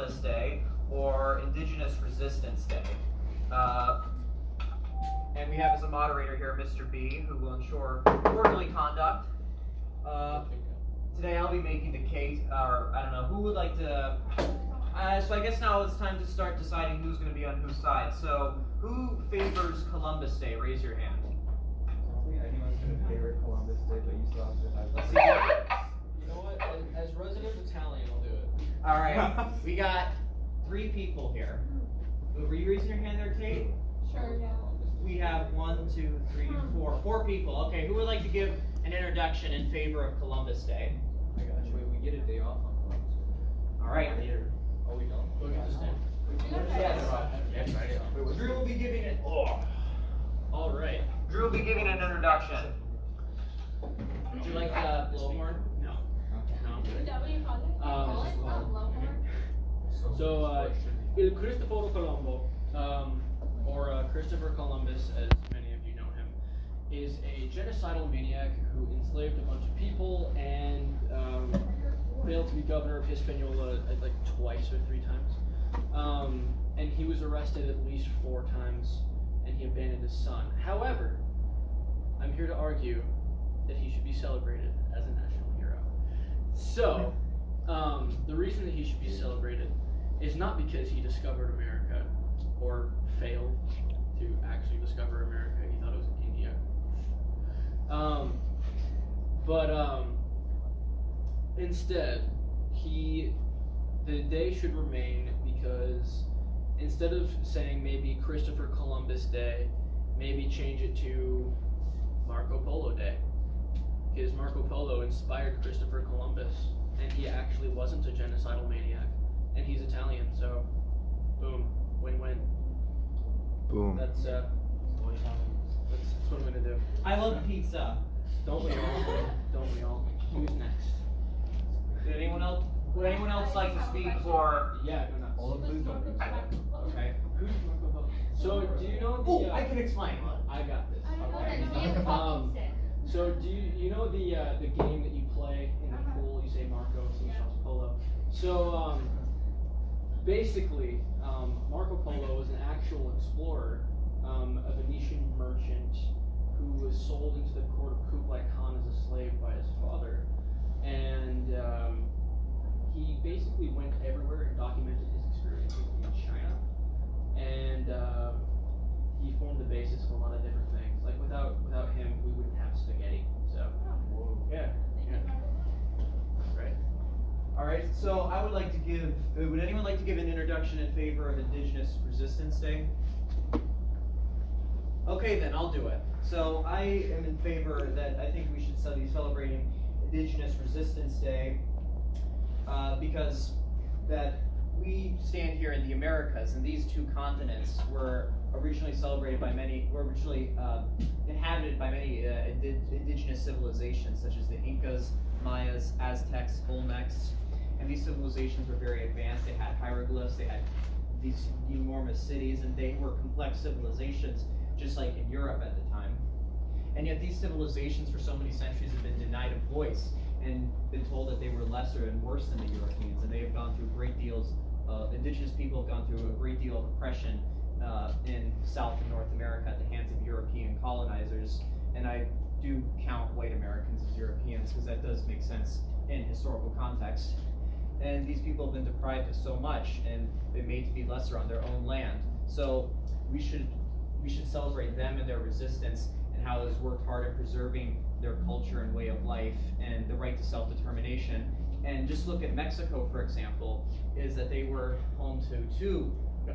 Columbus Day or Indigenous Resistance Day. And we have as a moderator here Mr. B, who will ensure orderly conduct. Today I'll be making the case, or I don't know, who would like to... so I guess now it's time to start deciding who's going to be on whose side. So, who favors Columbus Day? Raise your hand. I don't think anyone's going to favor Columbus Day, but you still have to have... Let's see. You know what? As resident Italian, I'll do it. All right, we got 3 people here. Were you raising your hand there, Kate? Sure, yeah. We have 1, 2, 3, 4. 4 people. Okay, who would like to give an introduction in favor of Columbus Day? I got you. Wait, we get a day off on Columbus Day. All right. Oh, we don't? Look at this day. Yes. Drew will be giving it. Oh. All right. Drew will be giving an introduction. Would you like the blowhorn? No. No. Is that what you call it? Call it blowhorn? So, Il Cristoforo Colombo, or Christopher Columbus, as many of you know him, is a genocidal maniac who enslaved a bunch of people and failed to be governor of Hispaniola like twice or 3 times. And he was arrested at least 4 times, and he abandoned his son. However, I'm here to argue that he should be celebrated as a national hero. So, the reason that he should be celebrated is not because he discovered America or failed to actually discover America. He thought it was India. Instead, the day should remain because instead of saying maybe Christopher Columbus Day, maybe change it to Marco Polo Day. Because Marco Polo inspired Christopher Columbus, and he actually wasn't a genocidal maniac. And he's Italian, so boom, win-win. Boom. That's what I'm gonna do. I love pizza. Don't we all? Don't we all? Who's next? Did anyone else? Would anyone else like to speak for? Yeah, go nuts. All of these don't do that. Okay. Who's Marco Polo? So do you know the? Oh, I can explain. I got this. I don't know Okay. that name fucking stick. So do you know the game that you play in the pool? You say Marco, so Polo. So basically, Marco Polo was an actual explorer, a Venetian merchant who was sold into the court of Kublai Khan as a slave by his father, and he basically went everywhere and documented his experiences in China, and he formed the basis of a lot of different things. Like without him, we wouldn't have spaghetti. So yeah. Right. All right. So I would like to give. Would anyone like to give an introduction in favor of Indigenous Resistance Day? Okay, then I'll do it. So I am in favor that I think we should be celebrating Indigenous Resistance Day because that we stand here in the Americas, and these 2 continents were originally celebrated by many, were originally inhabited by many indigenous civilizations, such as the Incas, Mayas, Aztecs, Olmecs, and these civilizations were very advanced. They had hieroglyphs, they had these enormous cities, and they were complex civilizations, just like in Europe at the time. And yet these civilizations for so many centuries have been denied a voice and been told that they were lesser and worse than the Europeans, and they have gone through great deals, indigenous people have gone through a great deal of oppression in South and North America at the hands of European colonizers. And I do count white Americans as Europeans because that does make sense in historical context. And these people have been deprived of so much and been made to be lesser on their own land. So we should celebrate them and their resistance and how they've worked hard at preserving their culture and way of life and the right to self-determination. And just look at Mexico, for example, is that they were home to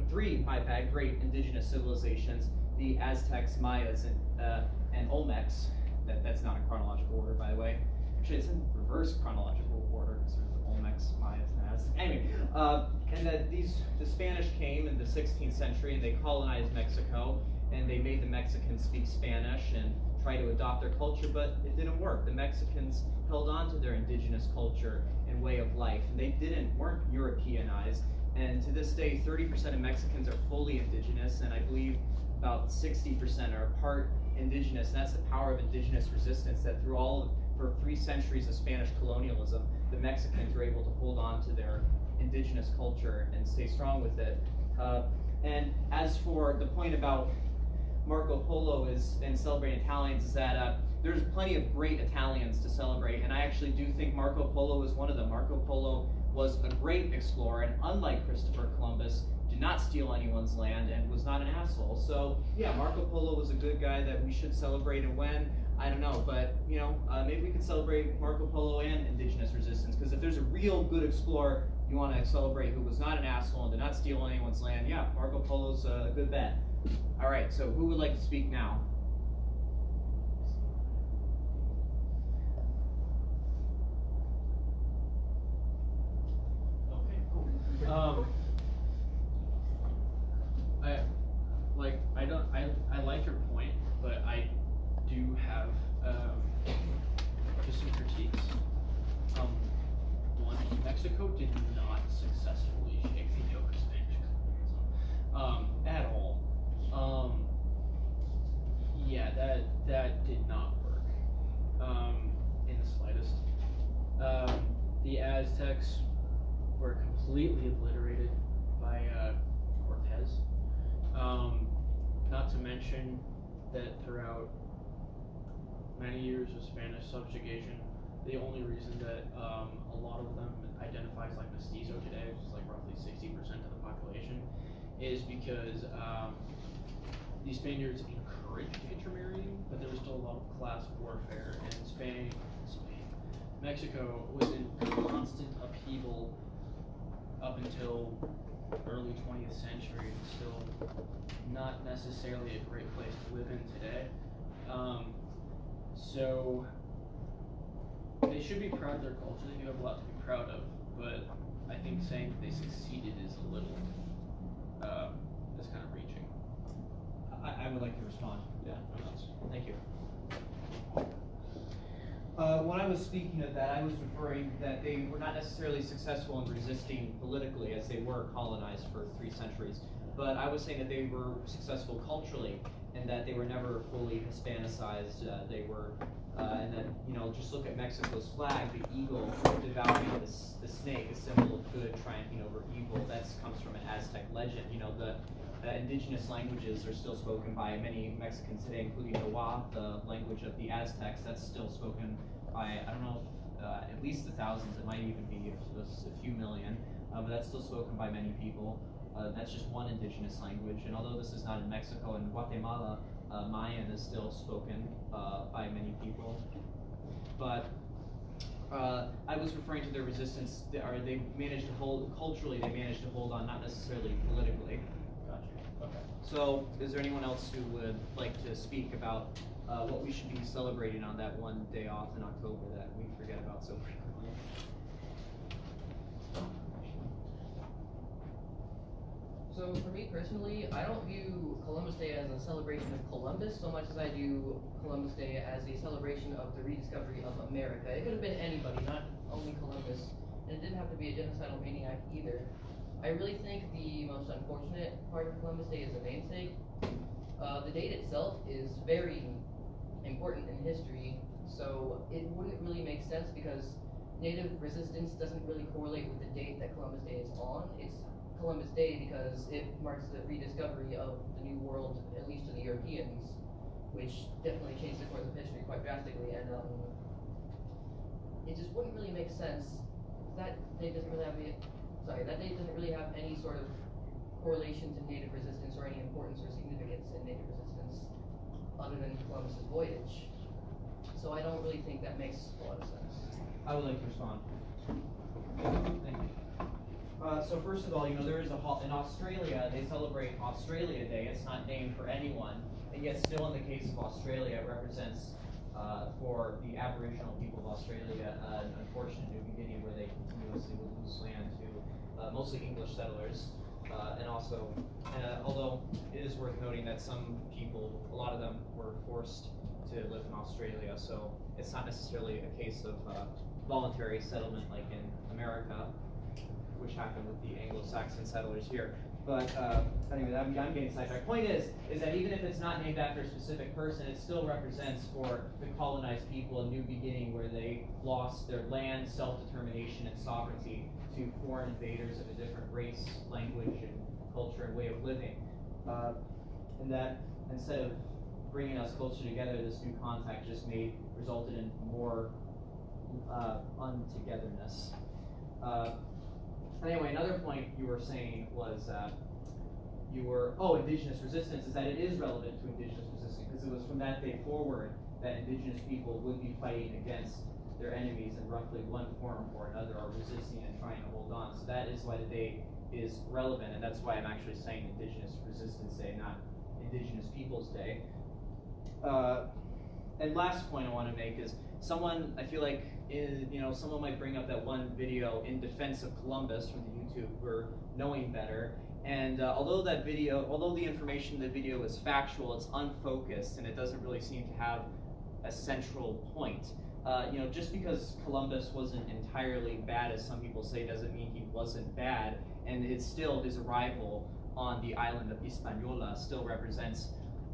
3 great indigenous civilizations, the Aztecs, Mayas, and Olmecs. That's not in chronological order, by the way. Actually, it's in reverse chronological order, because there's the Olmecs, Mayas, and Aztecs. Anyway, and that the Spanish came in the 16th century, and they colonized Mexico, and they made the Mexicans speak Spanish and try to adopt their culture, but it didn't work. The Mexicans held on to their indigenous culture and way of life, and they weren't Europeanized. And to this day, 30% of Mexicans are fully indigenous, and I believe about 60% are part indigenous. And that's the power of indigenous resistance, that for 3 centuries of Spanish colonialism, the Mexicans were able to hold on to their indigenous culture and stay strong with it. And as for the point about Marco Polo and celebrating Italians, is that there's plenty of great Italians to celebrate, and I actually do think Marco Polo is one of them. Marco Polo was a great explorer, and unlike Christopher Columbus, did not steal anyone's land and was not an asshole. So yeah, Marco Polo was a good guy that we should celebrate, and when, I don't know, but maybe we could celebrate Marco Polo and indigenous resistance, because if there's a real good explorer you want to celebrate who was not an asshole and did not steal anyone's land, yeah, Marco Polo's a good bet. All right, so who would like to speak now? Okay, cool. I like your point, but I do have just some critiques. One, Mexico did not successfully shake the yoke of Spanish colonialism at all. Yeah, that did not work in the slightest. The Aztecs were completely obliterated by Cortez. Not to mention that throughout many years of Spanish subjugation, the only reason that a lot of them identify as like mestizo today, which is like roughly 60% of the population, is because the Spaniards encouraged intermarrying, but there was still a lot of class warfare, and Mexico was in constant upheaval up until early 20th century, and still not necessarily a great place to live in today. So they should be proud of their culture. They do have a lot to be proud of, but I think saying that they succeeded is a little, that's kind of reaching. I would like to respond. Yeah. Thank you. When I was speaking of that, I was referring that they were not necessarily successful in resisting politically, as they were colonized for 3 centuries. But I was saying that they were successful culturally, and that they were never fully Hispanicized. They were, and then just look at Mexico's flag, the eagle devouring the snake, a symbol of good triumphing over evil. That comes from an Aztec legend. The indigenous languages are still spoken by many Mexicans today, including Nahuatl, the language of the Aztecs. That's still spoken by, I don't know, at least the thousands. It might even be a few million, but that's still spoken by many people. That's just one indigenous language, and although this is not in Mexico and Guatemala, Mayan is still spoken by many people. But I was referring to their resistance, they managed to hold, culturally they managed to hold on, not necessarily politically. Gotcha. Okay. So, is there anyone else who would like to speak about what we should be celebrating on that one day off in October that we forget about so frequently? So for me personally, I don't view Columbus Day as a celebration of Columbus so much as I do Columbus Day as a celebration of the rediscovery of America. It could have been anybody, not only Columbus, and it didn't have to be a genocidal maniac either. I really think the most unfortunate part of Columbus Day is the namesake. The date itself is very important in history, so it wouldn't really make sense because Native resistance doesn't really correlate with the date that Columbus Day is on. It's Columbus Day because it marks the rediscovery of the New World, at least to the Europeans, which definitely changed the course of history quite drastically, and it just wouldn't really make sense. That day doesn't really have any sort of correlation to Native resistance or any importance or significance in Native resistance other than Columbus's voyage. So I don't really think that makes a lot of sense. I would like to respond. Thank you. So first of all, there is in Australia, they celebrate Australia Day. It's not named for anyone, and yet still in the case of Australia, it represents, for the Aboriginal people of Australia, an unfortunate new beginning where they continuously would lose land to mostly English settlers. And also, although it is worth noting that some people, a lot of them were forced to live in Australia, so it's not necessarily a case of voluntary settlement like in America, which happened with the Anglo-Saxon settlers here. But anyway, I'm getting sidetracked. Point is that even if it's not named after a specific person, it still represents for the colonized people a new beginning where they lost their land, self-determination, and sovereignty to foreign invaders of a different race, language, and culture and way of living. And that instead of bringing us closer together, this new contact just resulted in more untogetherness. Anyway, another point you were saying was indigenous resistance, is that it is relevant to indigenous resistance because it was from that day forward that indigenous people would be fighting against their enemies in roughly one form or another, or resisting and trying to hold on. So that is why the day is relevant, and that's why I'm actually saying Indigenous Resistance Day, not Indigenous Peoples Day. And last point I want to make is someone, I feel like, someone might bring up that one video in defense of Columbus from the YouTube for knowing better. And although the information in the video is factual, it's unfocused and it doesn't really seem to have a central point. Just because Columbus wasn't entirely bad, as some people say, doesn't mean he wasn't bad. And it's still, his arrival on the island of Hispaniola still represents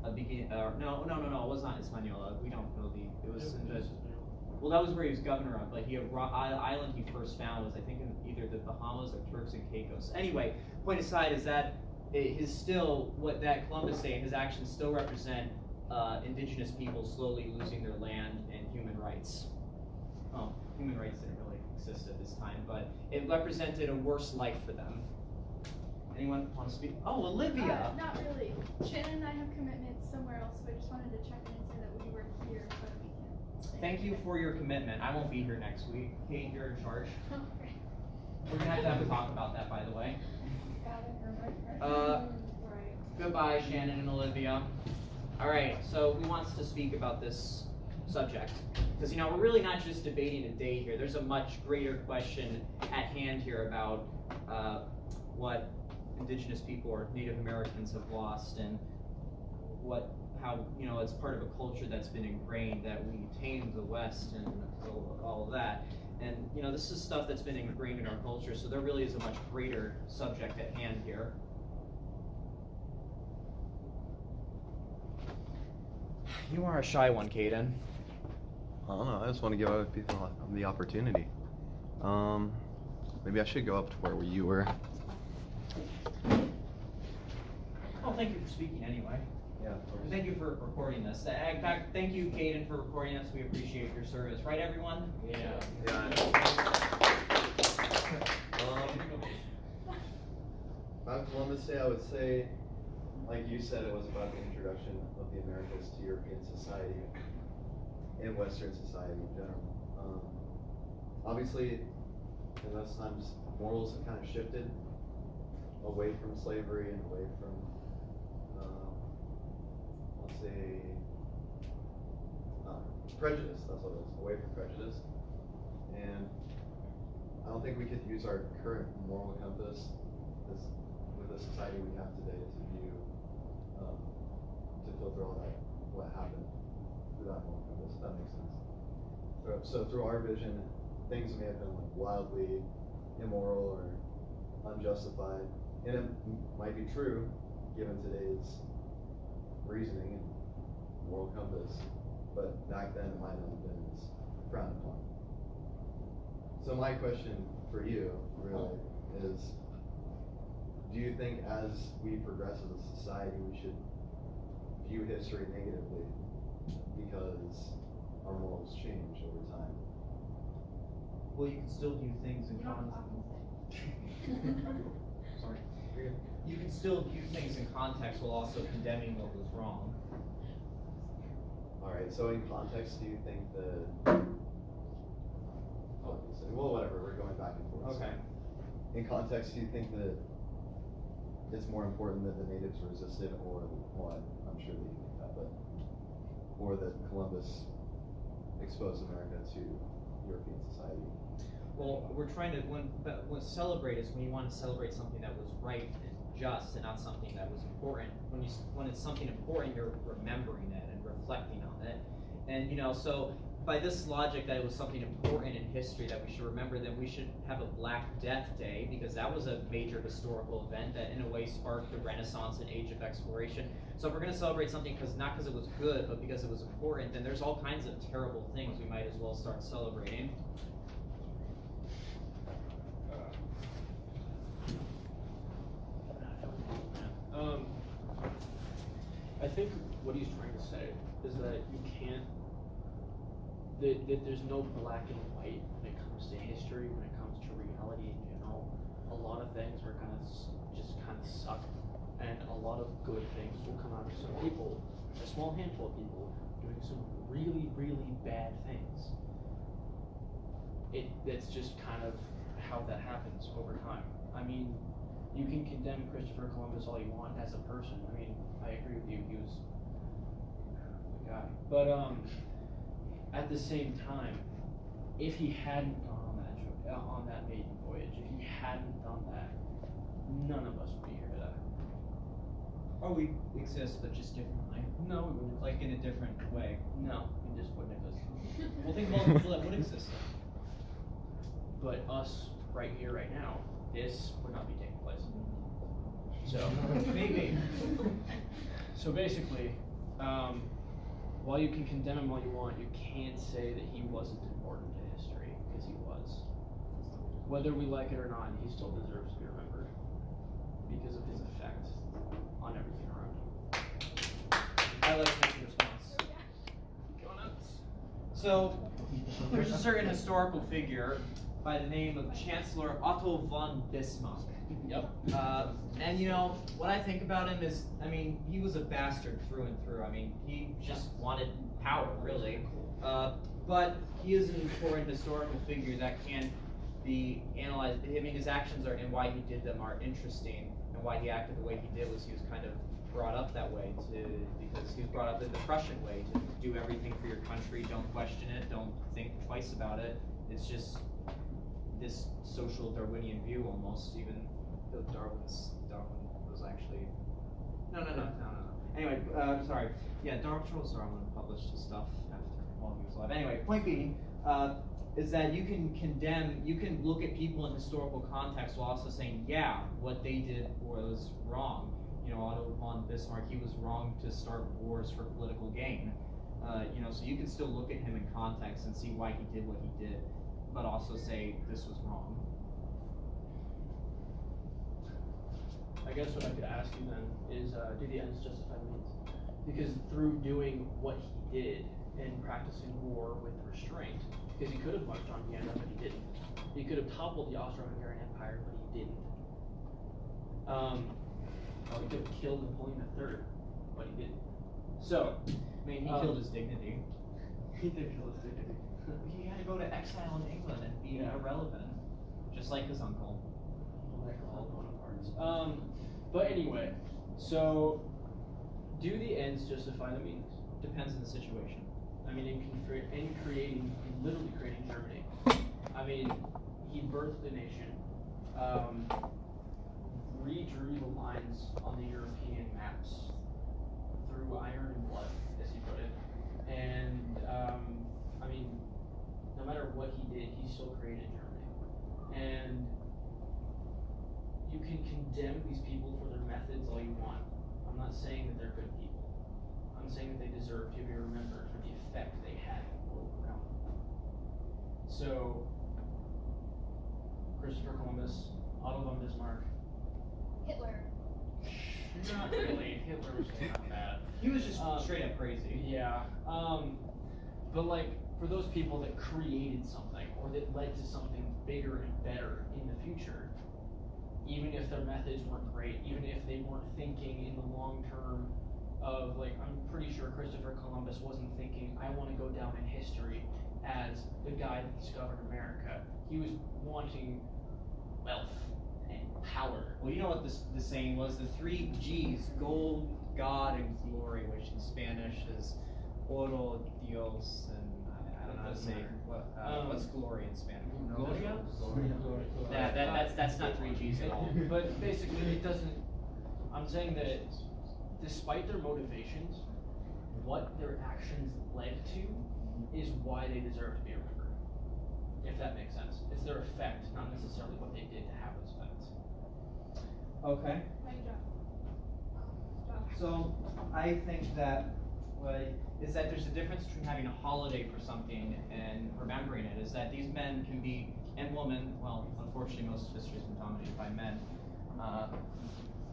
a beginning. No, it was not Hispaniola. We don't know it was in the. Well, that was where he was governor of, but the island he first found was, I think, in either the Bahamas or Turks and Caicos. Anyway, point aside is that that Columbus Day and his actions still represent indigenous people slowly losing their land and human rights. Human rights didn't really exist at this time, but it represented a worse life for them. Anyone want to speak? Oh, Olivia! Not really. Shannon and I have commitments somewhere else, so I just wanted to check in and say that we were here, but we can't. Thank you for your commitment. I won't be here next week. Kate, you're in charge. Okay. We're gonna have a talk about that, by the way. Got it. Right. Goodbye, Shannon and Olivia. All right, so who wants to speak about this subject? Because we're really not just debating a date here. There's a much greater question at hand here about what indigenous people or Native Americans have lost, and how it's part of a culture that's been ingrained, that we tamed the West and all of that. And this is stuff that's been ingrained in our culture, so there really is a much greater subject at hand here. You are a shy one, Caden. I don't know, I just want to give other people the opportunity. Maybe I should go up to where you were. Well, thank you for speaking anyway. Yeah. Thank you for recording this. In fact, thank you, Caden, for recording this. We appreciate your service. Right, everyone? Yeah. About Columbus Day, I would say, like you said, it was about the introduction of the Americas to European society and Western society in general. Obviously, in those times, morals have kind of shifted away from slavery and away from, let's say, prejudice. That's what it is, away from prejudice. And I don't think we could use our current moral compass with the society we have today to view, to filter all that, what happened through that moral compass, if that makes sense. So through our vision, things may have been like wildly immoral or unjustified, and it might be true given today's reasoning and moral compass, but back then it might not have been as frowned upon. So my question for you really is, do you think as we progress as a society we should view history negatively because our morals change over time? Well, you can still view things in context. Sorry. You can still view things in context while also condemning what was wrong. Alright, so in context, do you think that... Well, whatever, we're going back and forth. Okay. In context, do you think that it's more important that the natives resisted, or, well, I'm sure that you think that, but, or that Columbus exposed America to European society? Well, we're trying to, when celebrate is when you want to celebrate something that was right and just, and not something that was important. When it's something important, you're remembering it and reflecting on it. And so by this logic that it was something important in history that we should remember, then we should have a Black Death Day, because that was a major historical event that in a way sparked the Renaissance and Age of Exploration. So if we're going to celebrate something not because it was good, but because it was important, then there's all kinds of terrible things we might as well start celebrating. think what he's trying to say is that you can't, that there's no black and white when it comes to history, when it comes to reality in general. A lot of things are gonna just kind of suck, and a lot of good things will come out of some people, a small handful of people, doing some really, really bad things. That's just kind of how that happens over time. I mean, you can condemn Christopher Columbus all you want as a person. I mean, I agree with you, he was a guy. But at the same time, if he hadn't gone on that maiden voyage, if he hadn't done that, none of us would be here today. Or we exist, but just differently. No, we wouldn't. Like in a different way. No, we just wouldn't exist. Well, think about the people that would exist. But us, right here, right now, this would not be taking place. So, Maybe. So basically, while you can condemn him all you want, you can't say that he wasn't important to history, because he was. Whether we like it or not, he still deserves to be remembered because of his effect on everything around him. I like that response. Go nuts. So, there's a certain historical figure by the name of Chancellor Otto von Bismarck. Yep. And you know, what I think about him is, I mean, he was a bastard through and through. I mean, he just wanted power, really. But he is an important historical figure that can be analyzed. I mean, his actions are, and why he did them are interesting, and why he acted the way he did was he was kind of brought up that way because he was brought up the Prussian way to do everything for your country, don't question it, don't think twice about it. It's just this social Darwinian view almost, even though Darwin was actually no. Anyway, sorry. Yeah, Charles Darwin published his stuff while he was alive. Anyway, point being, is that you can condemn, you can look at people in historical context while also saying, yeah, what they did was wrong. You know, Otto von Bismarck, he was wrong to start wars for political gain. You know, so you can still look at him in context and see why he did what he did, but also say this was wrong. I guess what I could ask you then is, do the ends justify the means? Because through doing what he did and practicing war with restraint, because he could have marched on Vienna, but he didn't. He could have toppled the Austro-Hungarian Empire, but he didn't. He could have killed Napoleon III, but he didn't. So, I mean, he killed his dignity. He did kill his dignity. He had to go to exile in England and be irrelevant, just like his uncle. Like all Bonapartes. But anyway, so do the ends justify the means? Depends on the situation. I mean, in literally creating Germany. I mean, he birthed the nation, redrew the lines on the European maps through iron and blood, as he put it. And, I mean, no matter what he did, he still created Germany. And you can condemn these people for their methods all you want. I'm not saying that they're good people. I'm saying that they deserve to be remembered for the effect they had in the world around them. So, Christopher Columbus, Otto von Bismarck. Hitler. Not really. Hitler was just not bad. He was just straight up crazy. Yeah. But like, for those people that created something, or that led to something bigger and better in the future, even if their methods weren't great, even if they weren't thinking in the long term of, like, I'm pretty sure Christopher Columbus wasn't thinking, I want to go down in history as the guy that discovered America. He was wanting wealth and power. Well, you know what the saying was? The 3 G's: gold, God, and glory, which in Spanish is oro, Dios, and I don't know how to say what's glory in Spanish? Gloria? That's not 3 G's at all. But basically, it doesn't. I'm saying that despite their motivations, what their actions led to is why they deserve to be remembered. If that makes sense. It's their effect, not necessarily what they did to have those effects. Okay. Mic drop. Stop. So I think that is that there's a difference between having a holiday for something and remembering it. Is that these men can be, and women, well, unfortunately most of history has been dominated by men,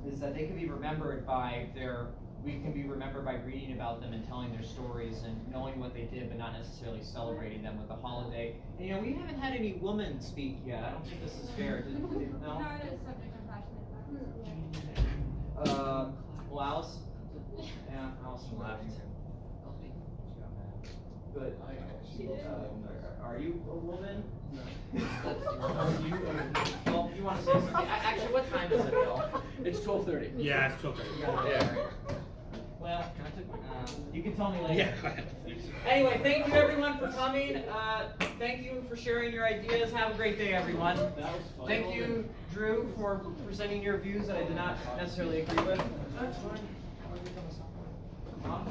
is that they can be remembered by their we can be remembered by reading about them and telling their stories and knowing what they did, but not necessarily celebrating them with a holiday. And, you know, we haven't had any women speak yet. I don't think this is fair. No? Not a subject I'm passionate about. Well, Alice? Yeah, Alice left. Good. Are you a woman? Well, you want to say something? Actually, what time is it, Bill? It's 12:30. Yeah, it's 12:30. Yeah. Well, you can tell me later. Yeah, go ahead. Anyway, thank you everyone for coming. Thank you for sharing your ideas. Have a great day, everyone. That was fun. Thank you, Drew, for presenting your views that I did not necessarily agree with. That's fine. Huh?